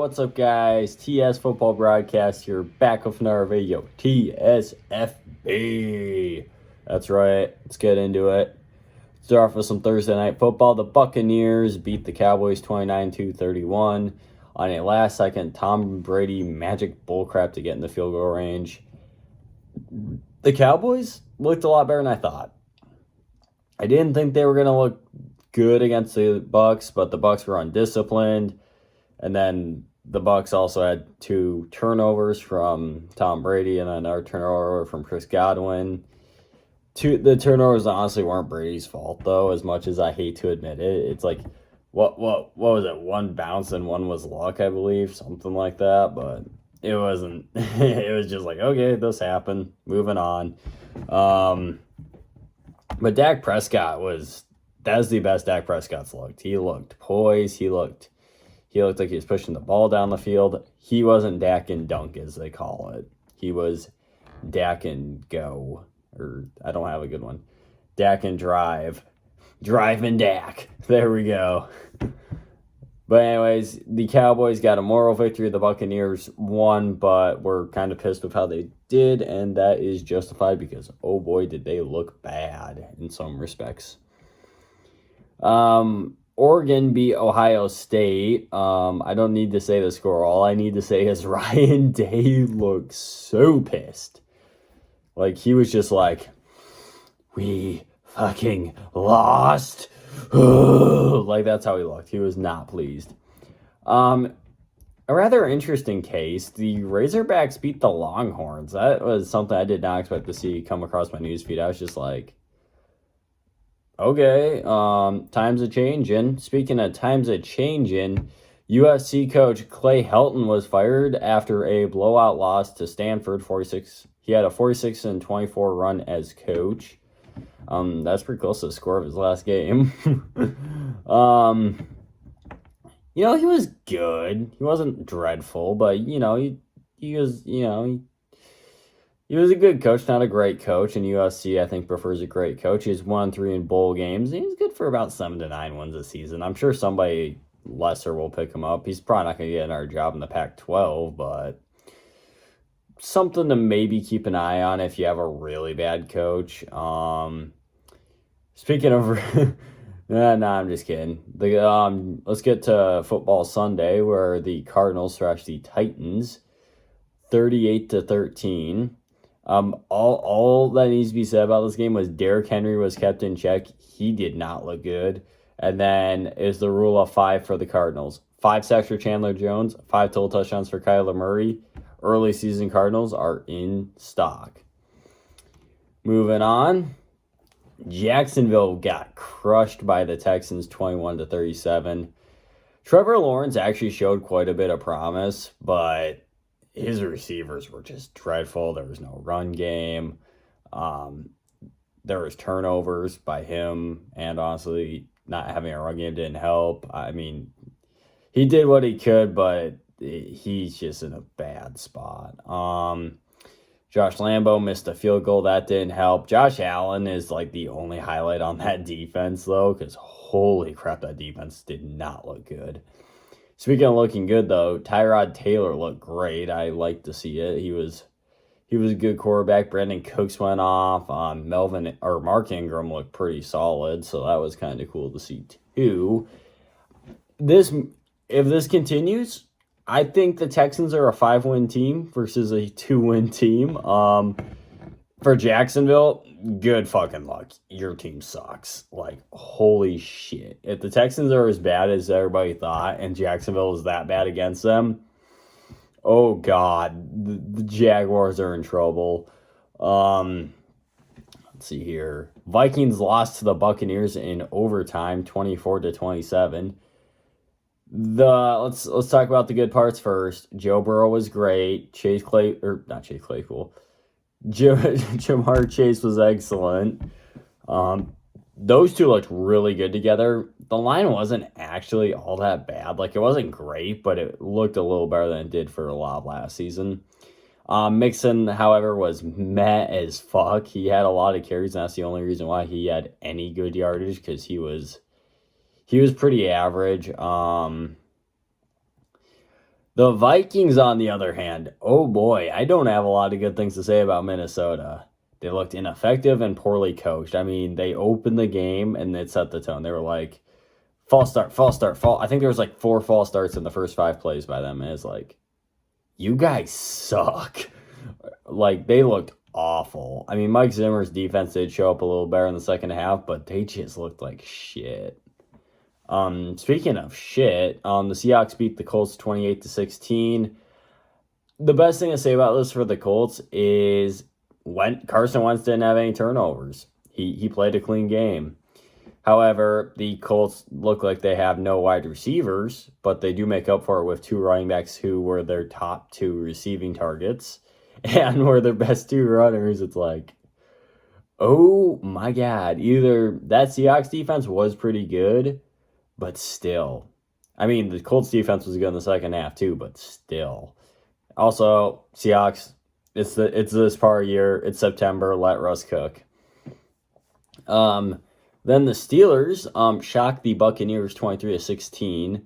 what's up, guys? TS Football Broadcast here, back with another video. TSFB. That's right. Let's get into it. Start off with some Thursday Night Football. The Buccaneers beat the Cowboys 29-31 on a last-second Tom Brady magic bullcrap to get in the field goal range. The Cowboys looked a lot better than I thought. I didn't think they were going to look good against the Bucs, but the Bucs were undisciplined. And then the Bucs also had 2 turnovers from Tom Brady and another turnover from Chris Godwin. The turnovers honestly weren't Brady's fault, though, as much as I hate to admit it. It's like, what was it? 1 bounce and 1 was luck, I believe, something like that. But it wasn't. It was just like, okay, this happened. Moving on. But Dak Prescott that's the best Dak Prescott's looked. He looked poised. He looked like he was pushing the ball down the field. He wasn't Dak and dunk, as they call it. He was Dak and go. Or, I don't have a good one. Dak and drive. Drive and Dak. There we go. But anyways, the Cowboys got a moral victory. The Buccaneers won, but we're kind of pissed with how they did, and that is justified because, oh boy, did they look bad in some respects. Oregon beat Ohio State. I don't need to say the score. All I need to say is Ryan Day looked so pissed. Like, he was just like, we fucking lost. Like, that's how he looked. He was not pleased. A rather interesting case. The Razorbacks beat the Longhorns. That was something I did not expect to see come across my newsfeed. I was just like, okay, times are changing. Speaking of times are changing, USC coach Clay Helton was fired after a blowout loss to Stanford. He had a 46-24 run as coach. That's pretty close to the score of his last game. He was good. He wasn't dreadful, but he was a good coach, not a great coach. And USC, I think, prefers a great coach. He's 1-3 in bowl games. He's good for about 7 to 9 wins a season. I'm sure somebody lesser will pick him up. He's probably not going to get another job in the Pac-12, but something to maybe keep an eye on if you have a really bad coach. Speaking of, I'm just kidding. Let's get to Football Sunday, where the Cardinals thrashed the Titans 38-13. All that needs to be said about this game was Derrick Henry was kept in check. He did not look good. And then is the rule of 5 for the Cardinals. 5 sacks for Chandler Jones, 5 total touchdowns for Kyler Murray. Early season Cardinals are in stock. Moving on. Jacksonville got crushed by the Texans 21-37. Trevor Lawrence actually showed quite a bit of promise, but his receivers were just dreadful. There was no run game. There was turnovers by him, and honestly, not having a run game didn't help. I mean, he did what he could, but he's just in a bad spot. Josh Lambo missed a field goal. That didn't help. Josh Allen is like the only highlight on that defense, though, because holy crap, that defense did not look good. Speaking of looking good, though, Tyrod Taylor looked great. I like to see it. He was a good quarterback. Brandon Cooks went off. Mark Ingram looked pretty solid, so that was kind of cool to see too. If this continues, I think the Texans are a 5-win team versus a 2-win team. For Jacksonville, good fucking luck. Your team sucks. Like, holy shit. If the Texans are as bad as everybody thought and Jacksonville is that bad against them, oh God, the Jaguars are in trouble. Let's see here. Vikings lost to the Buccaneers in overtime, 24-27. Let's talk about the good parts first. Joe Burrow was great. Jamar Chase was excellent. Those two looked really good together. The line wasn't actually all that bad. Like, it wasn't great, but it looked a little better than it did for a lot of last season. Mixon, however, was meh as fuck. He had a lot of carries, and that's the only reason why he had any good yardage, because he was pretty average. The Vikings, on the other hand, oh boy, I don't have a lot of good things to say about Minnesota. They looked ineffective and poorly coached. I mean, they opened the game and it set the tone. They were like, false start, false start, false. I think there was like 4 false starts in the first 5 plays by them. And it's like, you guys suck. Like, they looked awful. I mean, Mike Zimmer's defense did show up a little better in the second half, but they just looked like shit. Speaking of shit, the Seahawks beat the Colts 28-16. The best thing to say about this for the Colts is when Carson Wentz didn't have any turnovers. He played a clean game. However, the Colts look like they have no wide receivers, but they do make up for it with 2 running backs who were their top 2 receiving targets and were their best 2 runners. It's like, oh my God. Either that Seahawks defense was pretty good, but still. I mean, the Colts defense was good in the second half too, but still. Also, Seahawks, it's this part of year. It's September. Let Russ cook. Then the Steelers shocked the Buccaneers 23-16.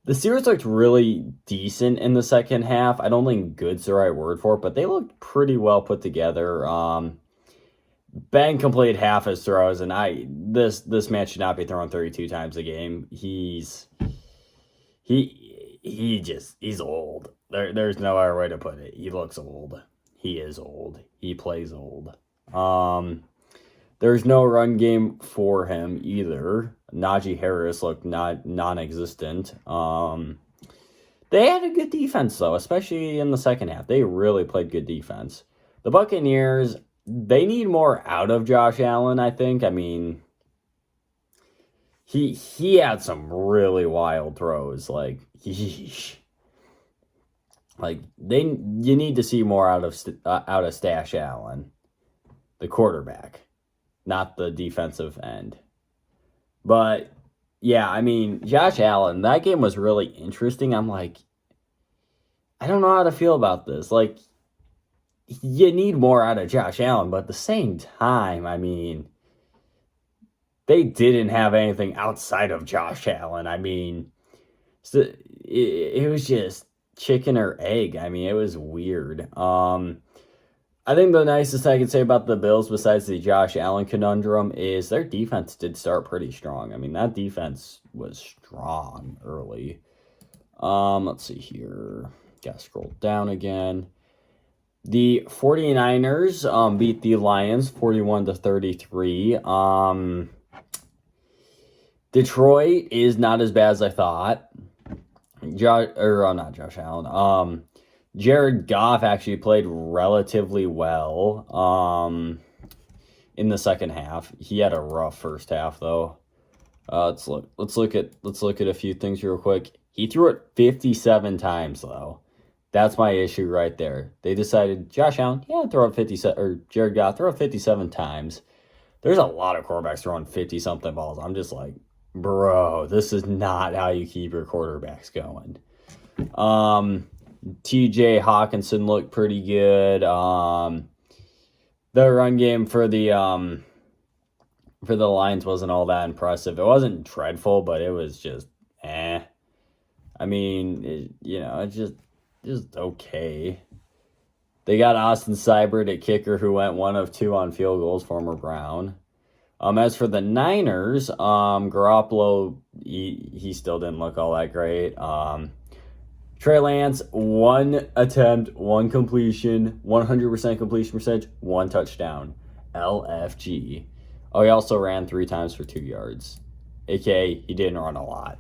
The Steelers looked really decent in the second half. I don't think good's the right word for it, but they looked pretty well put together. Ben completed half his throws, and this man should not be throwing 32 times a game. He's old. There's no other way to put it. He looks old. He is old. He plays old. There's no run game for him either. Najee Harris looked non-existent. They had a good defense, though, especially in the second half. They really played good defense. The Buccaneers, they need more out of Josh Allen, I think. I mean, he had some really wild throws. Like, yeesh. Like, you need to see more out of Stash Allen, the quarterback, not the defensive end. But yeah, I mean, Josh Allen, that game was really interesting. I'm like, I don't know how to feel about this. Like, you need more out of Josh Allen, but at the same time, I mean, they didn't have anything outside of Josh Allen. I mean, it was just chicken or egg. I mean, it was weird. I think the nicest I could say about the Bills, besides the Josh Allen conundrum, is their defense did start pretty strong. I mean, that defense was strong early. Let's see here. Gotta scroll down again. The 49ers beat the Lions 41-33. Detroit is not as bad as I thought. Not Josh Allen. Jared Goff actually played relatively well in the second half. He had a rough first half though. Let's look at a few things real quick. He threw it 57 times though. That's my issue right there. They decided Josh Allen, throw it 57, or Jared Goff, throw it 57 times. There's a lot of quarterbacks throwing 50 something balls. I'm just like, bro, this is not how you keep your quarterbacks going. TJ Hawkinson looked pretty good. The run game for the Lions wasn't all that impressive. It wasn't dreadful, but it was just I mean, it's just okay. They got Austin Seibert at kicker, who went 1 of 2 on field goals, former Brown. As for the Niners, Garoppolo, he still didn't look all that great. Trey Lance, 1 attempt, 1 completion, 100% completion percentage, 1 touchdown. LFG. Oh, he also ran 3 times for 2 yards. AKA, he didn't run a lot.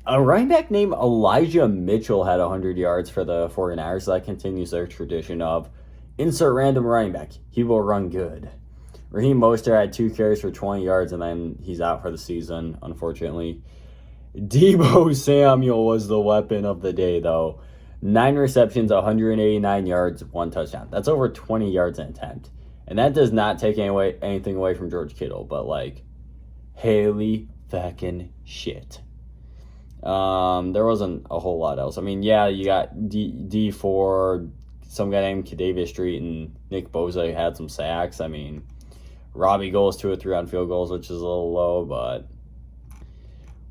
A running back named Elijah Mitchell had 100 yards for the 49ers. So that continues their tradition of insert random running back. He will run good. Raheem Mostert had 2 carries for 20 yards, and then he's out for the season, unfortunately. Deebo Samuel was the weapon of the day, though. 9 receptions, 189 yards, 1 touchdown. That's over 20 yards an attempt. And that does not take anything away from George Kittle, but, like, Haley fucking shit. There wasn't a whole lot else. I mean, yeah, you got D4, some guy named Kadavius Street, and Nick Bosa had some sacks. I mean, Robbie goes 2 or 3 on field goals, which is a little low, but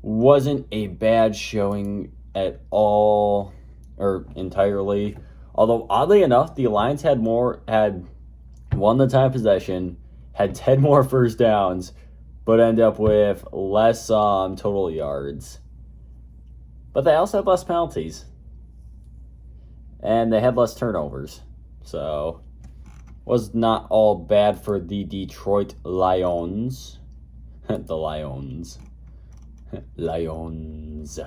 wasn't a bad showing at all or entirely. Although oddly enough, the Lions had won the time possession, had 10 more first downs, but end up with less total yards. But they also had less penalties. And they had less turnovers. So, was not all bad for the Detroit Lions. The Lions. Lions.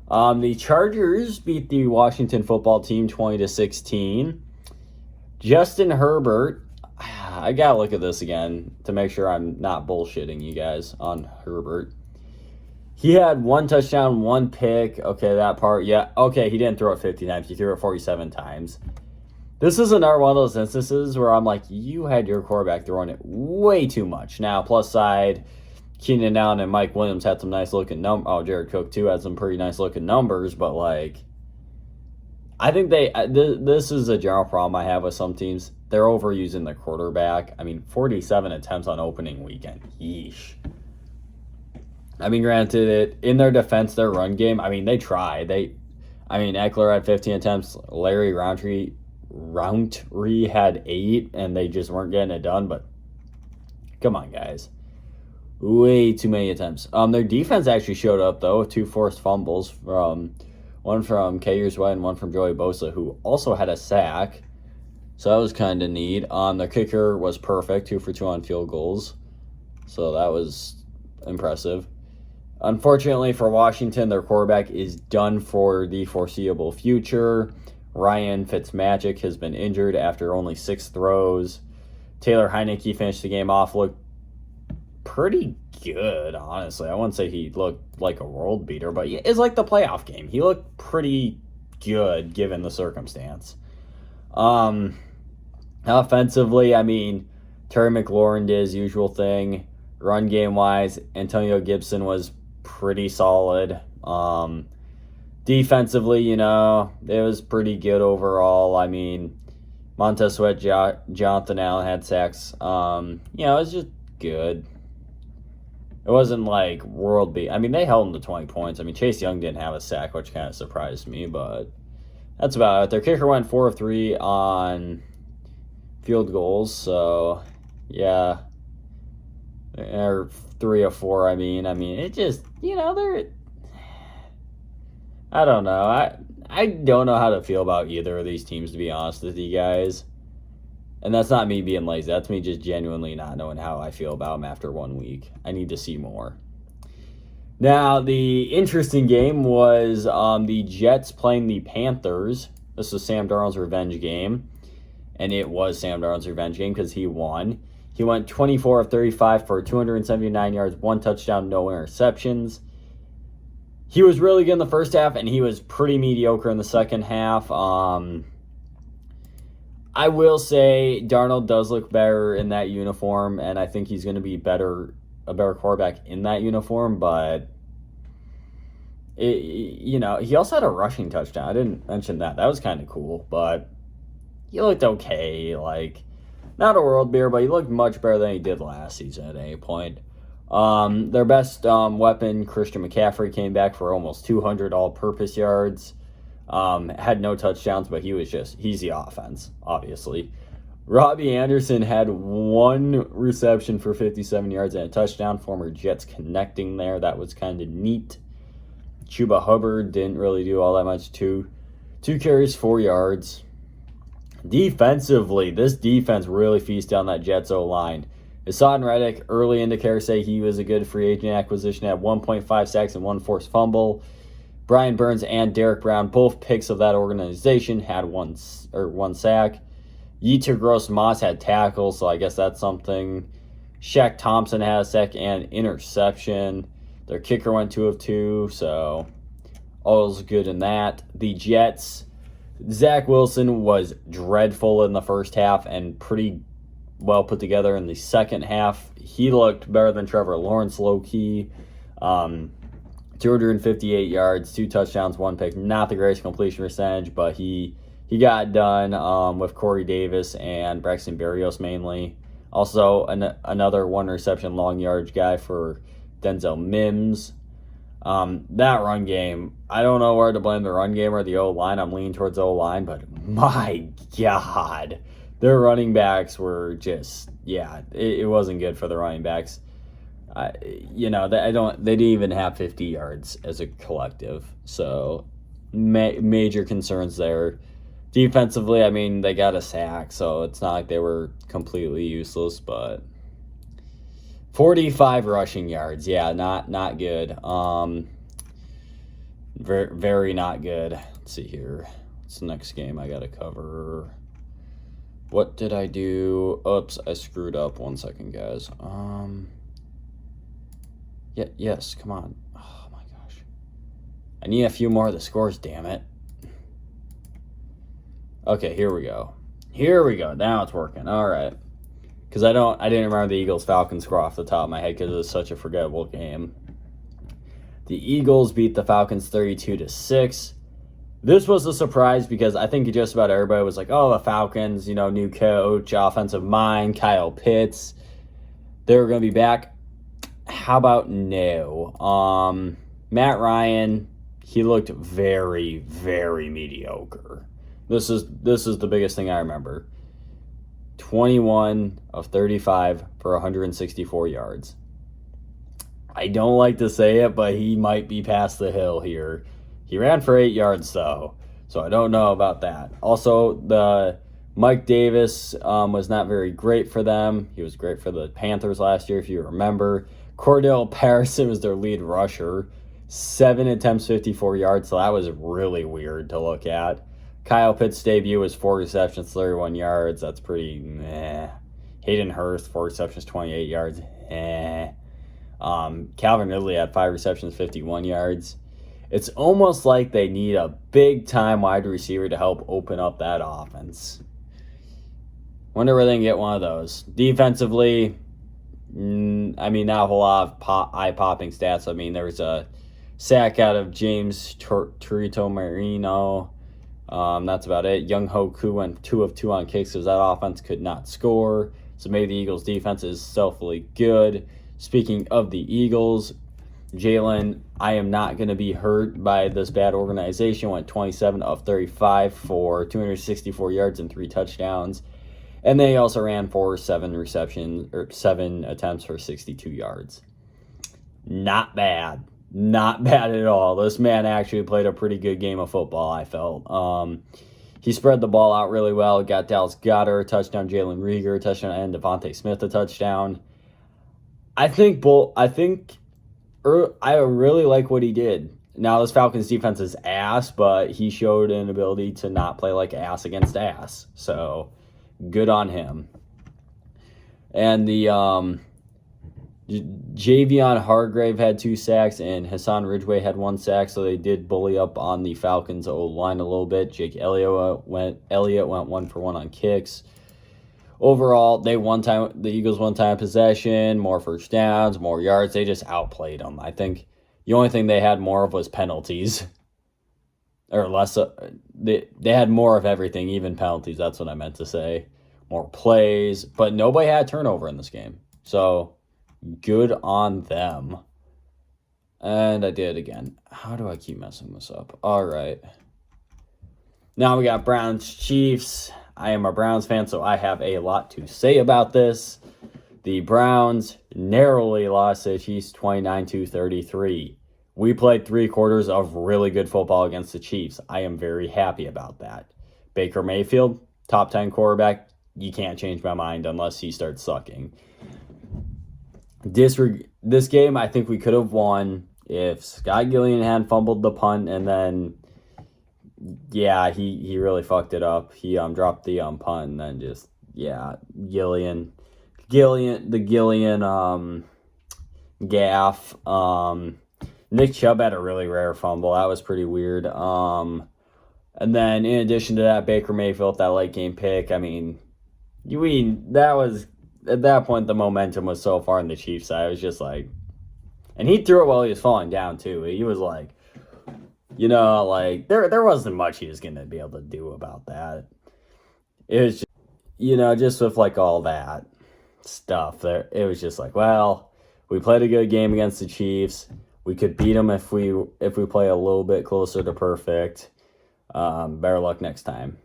The Chargers beat the Washington football team 20-16. Justin Herbert, I gotta look at this again to make sure I'm not bullshitting you guys on Herbert. He had 1 touchdown, 1 pick. Okay, that part, yeah. Okay, he didn't throw it 50 times. He threw it 47 times. This is another one of those instances where I'm like, you had your quarterback throwing it way too much. Now, plus side, Keenan Allen and Mike Williams had some nice looking numbers. Oh, Jared Cook too had some pretty nice looking numbers, but like, I think this is a general problem I have with some teams. They're overusing their quarterback. I mean, 47 attempts on opening weekend. Yeesh. I mean, granted, in their defense, their run game, I mean, they tried. Eckler had 15 attempts. Larry Roundtree had 8, and they just weren't getting it done. But come on, guys. Way too many attempts. Their defense actually showed up, though, with 2 forced fumbles, one from Kayers White and one from Joey Bosa, who also had a sack. So that was kind of neat. Their kicker was perfect, 2 for 2 on field goals. So that was impressive. Unfortunately for Washington, their quarterback is done for the foreseeable future. Ryan Fitzmagic has been injured after only 6 throws. Taylor Heineke finished the game off, looked pretty good, honestly. I wouldn't say he looked like a world beater, but it's like the playoff game. He looked pretty good given the circumstance. Offensively, I mean, Terry McLaurin did his usual thing. Run game wise, Antonio Gibson was pretty solid. Defensively, it was pretty good overall. I mean, Montez Sweat, Jonathan Allen had sacks. It was just good. It wasn't like world beat. I mean, they held them to 20 points. I mean, Chase Young didn't have a sack, which kind of surprised me, but that's about it. Their kicker went 4 of 3 on field goals, so yeah. Or 3 of 4, I mean, it just, they're, I don't know. I don't know how to feel about either of these teams, to be honest with you guys. And that's not me being lazy. That's me just genuinely not knowing how I feel about them after 1 week. I need to see more. Now, the interesting game was the Jets playing the Panthers. This was Sam Darnold's revenge game. And it was Sam Darnold's revenge game because he won. He went 24 of 35 for 279 yards, 1 touchdown, no interceptions. He was really good in the first half, and he was pretty mediocre in the second half. I will say Darnold does look better in that uniform, and I think he's going to be a better quarterback in that uniform, but he also had a rushing touchdown. I didn't mention that. That was kind of cool, but he looked okay. Like, not a world beater, but he looked much better than he did last season at any point. Their best weapon, Christian McCaffrey, came back for almost 200 all-purpose yards. Had no touchdowns, but he's the offense, obviously. Robbie Anderson had 1 reception for 57 yards and a touchdown. Former Jets connecting there. That was kind of neat. Chuba Hubbard didn't really do all that much. 2 carries, 4 yards. Defensively, this defense really feasted on that Jets O-line. Hassan Reddick, early indicators say he was a good free agent acquisition at 1.5 sacks and 1 forced fumble. Brian Burns and Derek Brown, both picks of that organization, had one sack. Yetur Gross-Moss had tackles, so I guess that's something. Shaq Thompson had a sack and interception. Their kicker went 2 of 2, so all's good in that. The Jets, Zach Wilson was dreadful in the first half and pretty well put together in the second half. He looked better than Trevor Lawrence, low-key. 258 yards, 2 touchdowns, 1 pick. Not the greatest completion percentage, but he got done with Corey Davis and Braxton Berrios mainly. Also, another 1 reception long yardage guy for Denzel Mims. That run game, I don't know where to blame the run game or the O-line. I'm leaning towards O-line, but my God, their running backs were just, it wasn't good for the running backs. They didn't even have 50 yards as a collective. So major concerns there. Defensively, I mean, they got a sack, so it's not like they were completely useless, but 45 rushing yards. Yeah, not good. Very, very not good. Let's see here. What's the next game I got to cover? What did I do? Oops, I screwed up. 1 second, guys. Yes, come on. Oh my gosh. I need a few more of the scores, damn it. Okay, here we go. Now it's working. All right. Because I didn't remember the Eagles-Falcons score off the top of my head because it was such a forgettable game. The Eagles beat the Falcons 32-6. This was a surprise because I think just about everybody was like, oh, the Falcons, new coach, offensive mind, Kyle Pitts. They were going to be back. How about no? Matt Ryan, he looked very, very mediocre. This is the biggest thing I remember. 21 of 35 for 164 yards. I don't like to say it, but he might be past the hill here. He ran for 8 yards, though, so I don't know about that. Also, the Mike Davis was not very great for them. He was great for the Panthers last year, if you remember. Cordell Patterson was their lead rusher. 7 attempts, 54 yards, so that was really weird to look at. Kyle Pitts' debut was 4 receptions, 31 yards. That's pretty meh. Hayden Hurst, 4 receptions, 28 yards. Calvin Ridley had 5 receptions, 51 yards. It's almost like they need a big-time wide receiver to help open up that offense. Wonder where they can get one of those. Defensively, not a whole lot of eye-popping stats. I mean, there was a sack out of James Torito Marino. That's about it. Young Hoku went 2 of 2 on kicks because that offense could not score. So maybe the Eagles' defense is stealthily good. Speaking of the Eagles, Jalen, I am not going to be hurt by this bad organization. Went 27 of 35 for 264 yards and 3 touchdowns. And they also ran for 7 attempts for 62 yards. Not bad. Not bad at all. This man actually played a pretty good game of football, I felt. He spread the ball out really well. Got Dallas Goedert a touchdown, Jalen Reagor a touchdown, and Devontae Smith a touchdown. I really like what he did. Now, this Falcons defense is ass, but he showed an ability to not play like ass against ass. So, good on him. And the Javion Hargrave had 2 sacks, and Hassan Ridgeway had 1 sack, so they did bully up on the Falcons' O-line a little bit. Jake Elliott went 1 for 1 on kicks. Overall, the Eagles won time possession, more first downs, more yards. They just outplayed them. I think the only thing they had more of was penalties. Or less. They had more of everything, even penalties. That's what I meant to say. More plays. But nobody had turnover in this game. So, good on them. And I did it again. How do I keep messing this up? All right. Now we got Browns-Chiefs. I am a Browns fan, so I have a lot to say about this. The Browns narrowly lost to the Chiefs 29-33. We played 3 quarters of really good football against the Chiefs. I am very happy about that. Baker Mayfield, top 10 quarterback. You can't change my mind unless he starts sucking. This game, I think we could have won if Scott Gillian hadn't fumbled the punt, and then he really fucked it up. He dropped the punt, and then Gillian gaff. Nick Chubb had a really rare fumble. That was pretty weird. And then in addition to that, Baker Mayfield, that late game pick. I mean, that was, at that point, the momentum was so far on the Chiefs side. I was just like, and he threw it while he was falling down too. He was like, there wasn't much he was going to be able to do about that. It was just, just with like all that stuff there, it was just like, well, we played a good game against the Chiefs. We could beat them if we play a little bit closer to perfect. Better luck next time.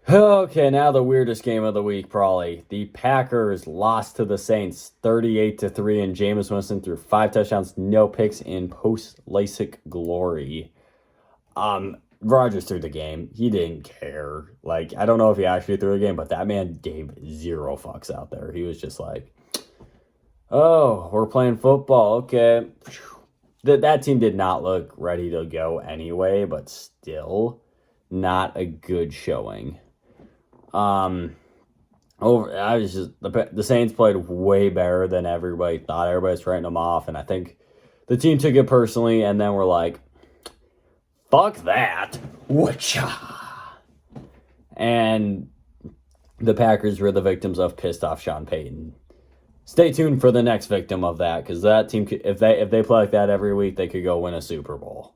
Okay, now the weirdest game of the week, probably. The Packers lost to the Saints 38-3, and Jameis Winston threw 5 touchdowns, no picks in post-LASIK glory. Rodgers threw the game. He didn't care. Like, I don't know if he actually threw a game, but that man gave 0 fucks out there. He was just like, oh, we're playing football. Okay. That team did not look ready to go anyway, but still not a good showing. The Saints played way better than everybody thought. Everybody's writing them off, and I think the team took it personally, and then we're like, fuck that. Whatcha? And the Packers were the victims of pissed off Sean Payton. Stay tuned for the next victim of that, because that team, if they play like that every week, they could go win a Super Bowl.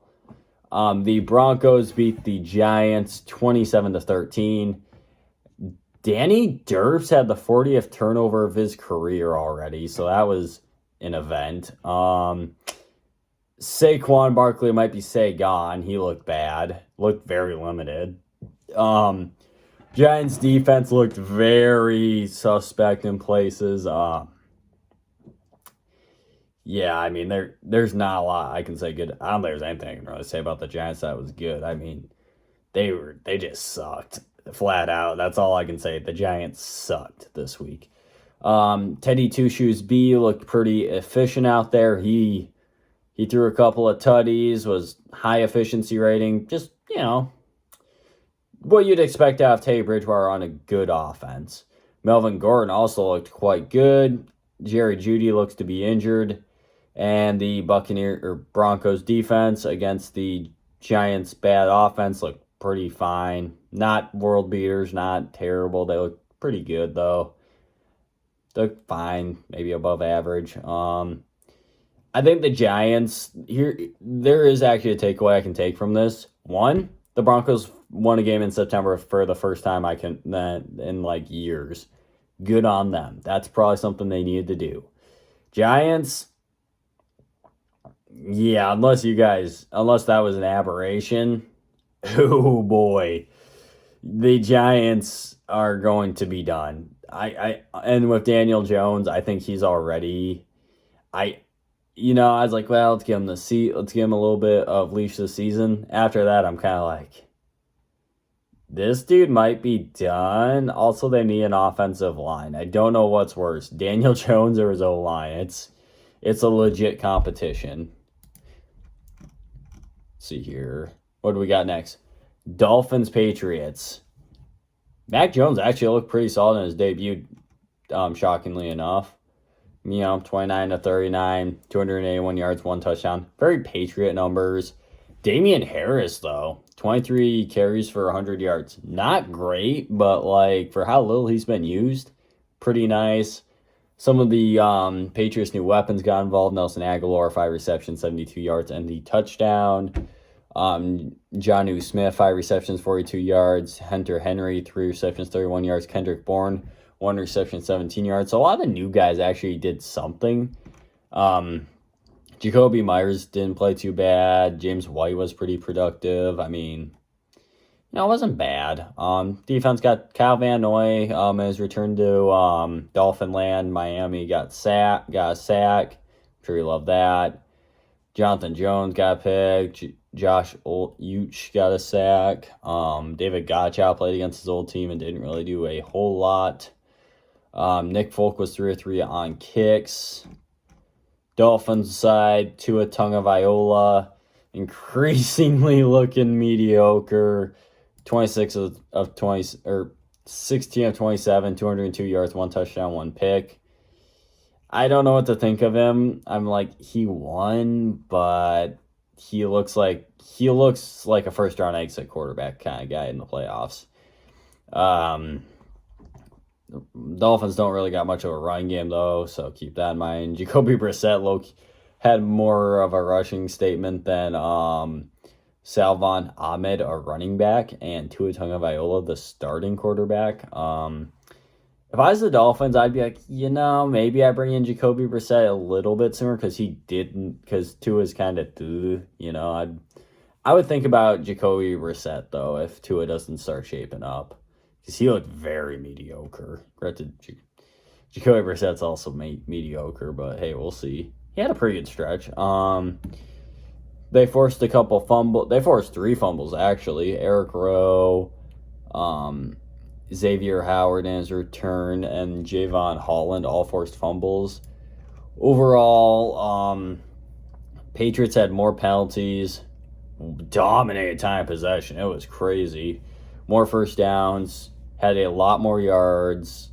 The Broncos beat the Giants 27-13. Danny Derps had the 40th turnover of his career already, so that was an event. Saquon Barkley might be gone. He looked bad. Looked very limited. Giants defense looked very suspect in places. Yeah, I mean, there's not a lot I can say good. I don't think there's anything I can really say about the Giants that was good. I mean, they just sucked. Flat out. That's all I can say. The Giants sucked this week. Teddy Two Shoes B looked pretty efficient out there. He threw a couple of tutties, was high efficiency rating. Just, what you'd expect out of Teddy Bridgewater on a good offense. Melvin Gordon also looked quite good. Jerry Jeudy looks to be injured. And the Broncos defense against the Giants' bad offense looked pretty fine. Not world beaters, not terrible. They look pretty good, though. They look fine, maybe above average. I think the Giants, there is actually a takeaway I can take from this. One, the Broncos won a game in September for the first time in like years. Good on them. That's probably something they needed to do. Giants, yeah, unless that was an aberration, oh boy, the Giants are going to be done. And with Daniel Jones, I think he's already. I was like, well, let's give him let's give him a little bit of leash this season. After that, I'm kind of like, this dude might be done. Also, they need an offensive line. I don't know what's worse, Daniel Jones or his O-line. It's a legit competition. Let's see here. What do we got next? Dolphins, Patriots. Mac Jones actually looked pretty solid in his debut, shockingly enough. 29-39, 281 yards, 1 touchdown. Very Patriot numbers. Damian Harris, though, 23 carries for 100 yards. Not great, but for how little he's been used, pretty nice. Some of the Patriots' new weapons got involved. Nelson Aguilar, 5 receptions, 72 yards, and the touchdown. Jonnu Smith, 5 receptions, 42 yards. Hunter Henry, 3 receptions, 31 yards. Kendrick Bourne, 1 reception, 17 yards. So a lot of the new guys actually did something. Jacoby Myers didn't play too bad. James White was pretty productive. I mean, it wasn't bad. Defense got Kyle Van Noy his return to Dolphin Land. Miami got a sack. I'm sure you love that. Jonathan Jones got picked. Josh Uch got a sack. David Gottschall played against his old team and didn't really do a whole lot. Nick Folk was 3 of 3 on kicks. Dolphins side, Tua Tagovailoa, increasingly looking mediocre. 16 of 27, 202 yards, 1 touchdown, 1 pick. I don't know what to think of him. I'm like, he won, but he looks like a first round exit quarterback kind of guy in the playoffs. Dolphins don't really got much of a run game, though, so keep that in mind. Jacoby Brissett had more of a rushing statement than Salvon Ahmed, a running back, and Tua Tagovailoa, the starting quarterback. If I was the Dolphins, I'd be like, maybe I bring in Jacoby Brissett a little bit sooner because Tua's kind of, I would think about Jacoby Brissett, though, if Tua doesn't start shaping up. Because he looked very mediocre. Granted, Jacoby Brissett's also mediocre, but hey, we'll see. He had a pretty good stretch. They forced a couple fumbles. They forced 3 fumbles, actually. Eric Rowe, Xavier Howard in his return, and Javon Holland all forced fumbles. Overall, Patriots had more penalties, dominated time of possession. It was crazy. More first downs, had a lot more yards,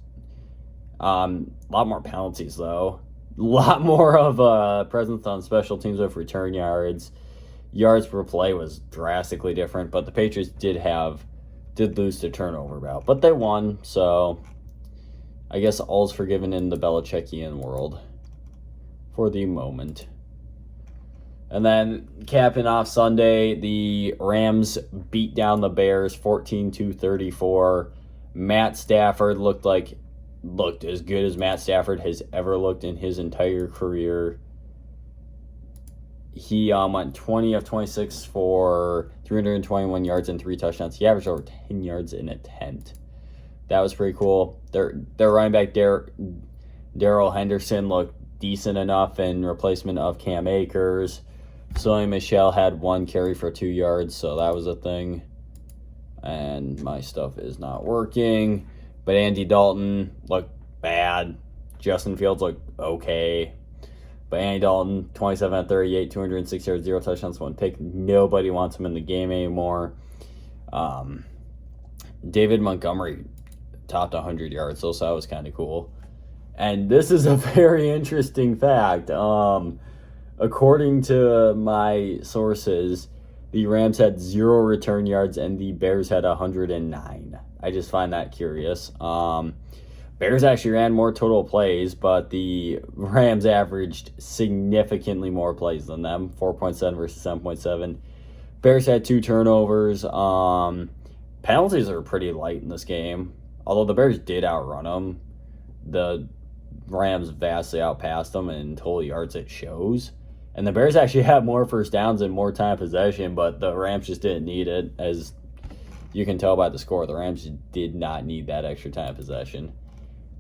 a lot more penalties, though. A lot more of presence on special teams with return yards. Yards per play was drastically different, but the Patriots did lose the turnover bout. But they won, so I guess all's forgiven in the Belichickian world for the moment. And then capping off Sunday, the Rams beat down the Bears 14-34. Matt Stafford looked as good as Matt Stafford has ever looked in his entire career. He went 20 of 26 for 321 yards and 3 touchdowns. He averaged over 10 yards in attempt. That was pretty cool. Their running back, Darrell Henderson, looked decent enough in replacement of Cam Akers. Sony Michel had 1 carry for 2 yards, so that was a thing. And my stuff is not working. But Andy Dalton looked bad. Justin Fields looked okay. But Andy Dalton, 27 of 38, 206 yards, 0 touchdowns, 1 pick. Nobody wants him in the game anymore. David Montgomery topped 100 yards, so that was kind of cool. And this is a very interesting fact. According to my sources, the Rams had 0 return yards and the Bears had 109. I just find that curious. Bears actually ran more total plays, but the Rams averaged significantly more plays than them, 4.7 versus 7.7. Bears had 2 turnovers. Penalties are pretty light in this game. Although the Bears did outrun them, the Rams vastly outpassed them in total yards it shows. And the Bears actually had more first downs and more time possession, but the Rams just didn't need it. As you can tell by the score, the Rams did not need that extra time possession.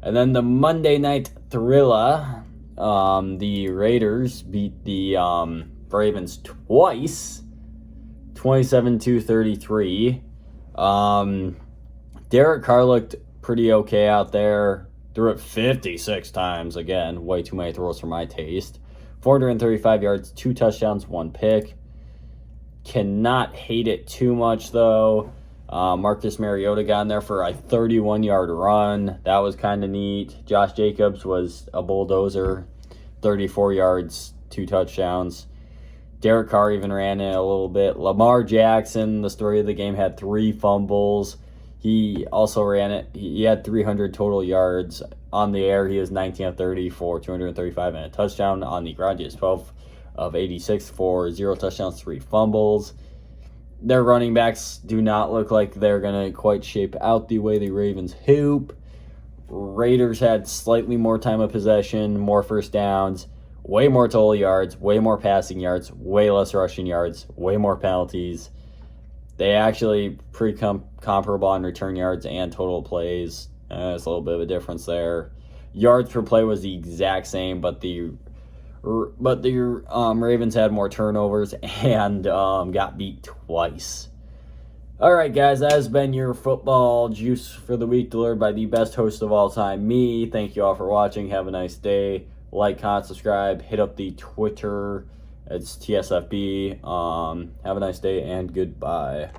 And then the Monday night thriller, the Raiders beat the Ravens twice, 27-33. Derek Carr looked pretty okay out there. Threw it 56 times. Again, way too many throws for my taste. 435 yards, 2 touchdowns, 1 pick. Cannot hate it too much, though. Marcus Mariota got in there for a 31-yard run. That was kind of neat. Josh Jacobs was a bulldozer. 34 yards, 2 touchdowns. Derek Carr even ran it a little bit. Lamar Jackson, the story of the game, had 3 fumbles. He also ran it. He had 300 total yards. On the air, he was 19 of 30 for 235 and a touchdown. On the ground, he was 12 of 86 for 0 touchdowns, 3 fumbles. Their running backs do not look like they're going to quite shape out the way the Ravens hoop. Raiders had slightly more time of possession, more first downs, way more total yards, way more passing yards, way less rushing yards, way more penalties. They actually pretty comparable on return yards and total plays. It's a little bit of a difference there. Yards per play was the exact same, but the Ravens had more turnovers and got beat twice. All right, guys, that has been your football juice for the week, delivered by the best host of all time, me. Thank you all for watching. Have a nice day. Like, comment, subscribe. Hit up the Twitter. It's TSFB. Have a nice day and goodbye.